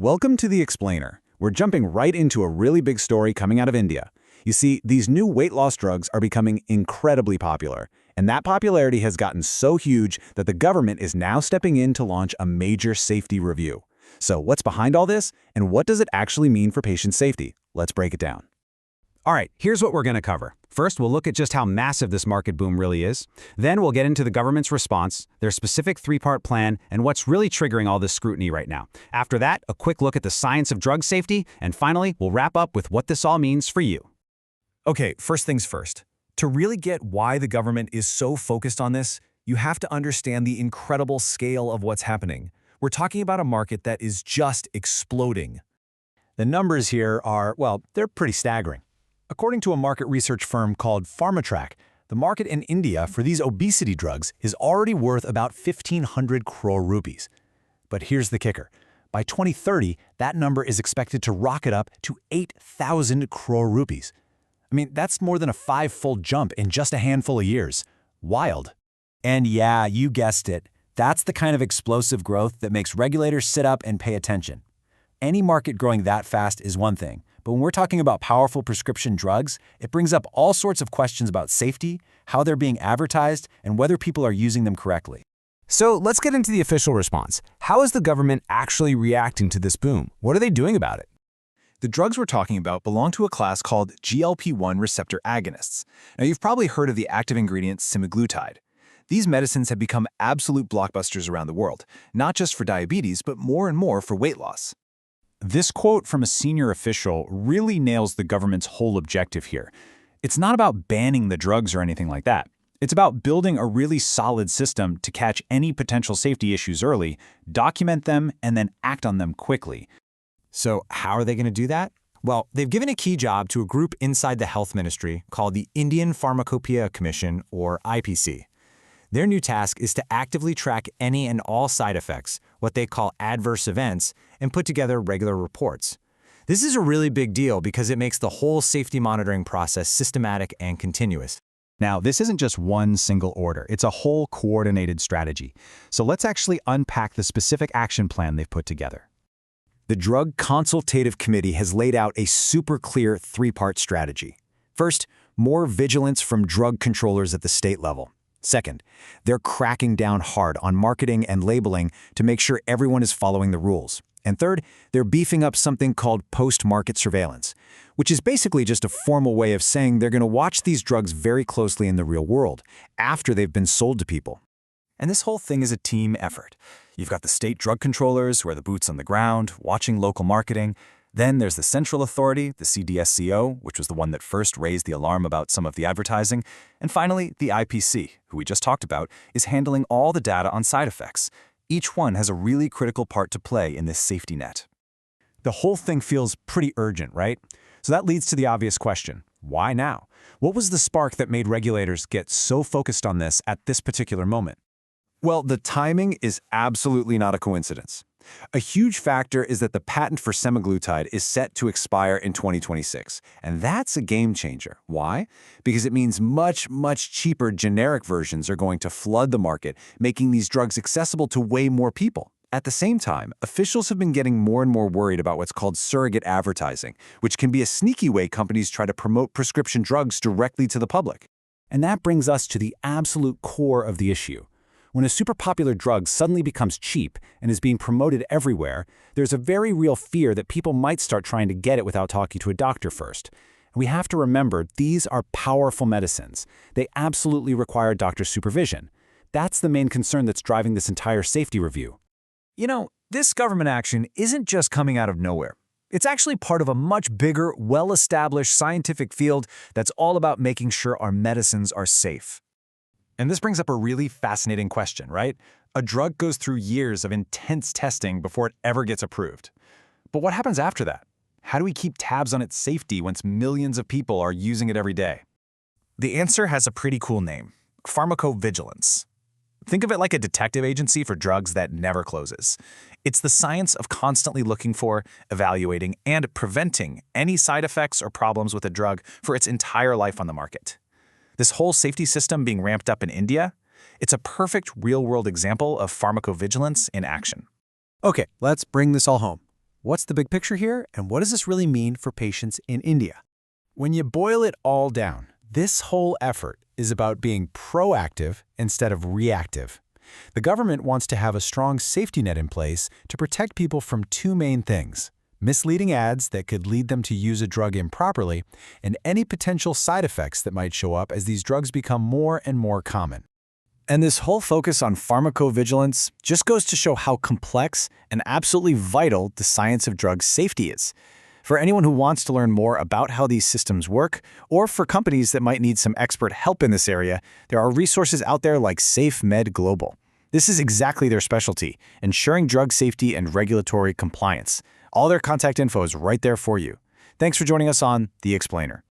Welcome to The Explainer. We're jumping right into a really big story coming out of India. You see, these new weight loss drugs are becoming incredibly popular, and that popularity has gotten so huge that the government is now stepping in to launch a major safety review. So what's behind all this, and what does it actually mean for patient safety? Let's break it down. All right, here's what we're going to cover. First, we'll look at just how massive this market boom really is. Then we'll get into the government's response, their specific three-part plan, and what's really triggering all this scrutiny right now. After that, a quick look at the science of drug safety, and finally, we'll wrap up with what this all means for you. Okay, first things first. To really get why the government is so focused on this, you have to understand the incredible scale of what's happening. We're talking about a market that is just exploding. The numbers here are, well, they're pretty staggering. According to a market research firm called PharmaTrack, the market in India for these obesity drugs is already worth about 1,500 crore rupees. But here's the kicker. By 2030, that number is expected to rocket up to 8,000 crore rupees. I mean, that's more than a five-fold jump in just a handful of years. Wild. And yeah, you guessed it. That's the kind of explosive growth that makes regulators sit up and pay attention. Any market growing that fast is one thing, but when we're talking about powerful prescription drugs, it brings up all sorts of questions about safety, how they're being advertised, and whether people are using them correctly. So let's get into the official response. How is the government actually reacting to this boom? What are they doing about it? The drugs we're talking about belong to a class called GLP-1 receptor agonists. Now, you've probably heard of the active ingredient semaglutide. These medicines have become absolute blockbusters around the world, not just for diabetes, but more and more for weight loss. This quote from a senior official really nails the government's whole objective here. It's not about banning the drugs or anything like that. It's about building a really solid system to catch any potential safety issues early, document them, and then act on them quickly. So how are they going to do that? Well, they've given a key job to a group inside the health ministry called the Indian Pharmacopoeia Commission, or IPC. Their new task is to actively track any and all side effects, what they call adverse events, and put together regular reports. This is a really big deal because it makes the whole safety monitoring process systematic and continuous. Now, this isn't just one single order. It's a whole coordinated strategy. So let's actually unpack the specific action plan they've put together. The Drug Consultative Committee has laid out a super clear three-part strategy. First, more vigilance from drug controllers at the state level. Second, they're cracking down hard on marketing and labeling to make sure everyone is following the rules. And third, they're beefing up something called post-market surveillance, which is basically just a formal way of saying they're going to watch these drugs very closely in the real world, after they've been sold to people. And this whole thing is a team effort. You've got the state drug controllers, who are the boots on the ground, watching local marketing. Then there's the central authority, the CDSCO, which was the one that first raised the alarm about some of the advertising. And finally, the IPC, who we just talked about, is handling all the data on side effects. Each one has a really critical part to play in this safety net. The whole thing feels pretty urgent, right? So that leads to the obvious question, why now? What was the spark that made regulators get so focused on this at this particular moment? Well, the timing is absolutely not a coincidence. A huge factor is that the patent for semaglutide is set to expire in 2026, and that's a game changer. Why? Because it means much cheaper generic versions are going to flood the market, making these drugs accessible to way more people. At the same time, officials have been getting more and more worried about what's called surrogate advertising, which can be a sneaky way companies try to promote prescription drugs directly to the public. And that brings us to the absolute core of the issue. When a super popular drug suddenly becomes cheap and is being promoted everywhere, there's a very real fear that people might start trying to get it without talking to a doctor first. And we have to remember these are powerful medicines. They absolutely require doctor supervision. That's the main concern that's driving this entire safety review. You know, this government action isn't just coming out of nowhere. It's actually part of a much bigger, well-established scientific field that's all about making sure our medicines are safe. And this brings up a really fascinating question, right? A drug goes through years of intense testing before it ever gets approved. But what happens after that? How do we keep tabs on its safety once millions of people are using it every day? The answer has a pretty cool name: pharmacovigilance. Think of it like a detective agency for drugs that never closes. It's the science of constantly looking for, evaluating, and preventing any side effects or problems with a drug for its entire life on the market. This whole safety system being ramped up in India, it's a perfect real-world example of pharmacovigilance in action. Okay, let's bring this all home. What's the big picture here, and what does this really mean for patients in India? When you boil it all down, this whole effort is about being proactive instead of reactive. The government wants to have a strong safety net in place to protect people from two main things: misleading ads that could lead them to use a drug improperly, and any potential side effects that might show up as these drugs become more and more common. And this whole focus on pharmacovigilance just goes to show how complex and absolutely vital the science of drug safety is. For anyone who wants to learn more about how these systems work, or for companies that might need some expert help in this area, there are resources out there like SafeMedGlobal. This is exactly their specialty, ensuring drug safety and regulatory compliance. All their contact info is right there for you. Thanks for joining us on The Explainer.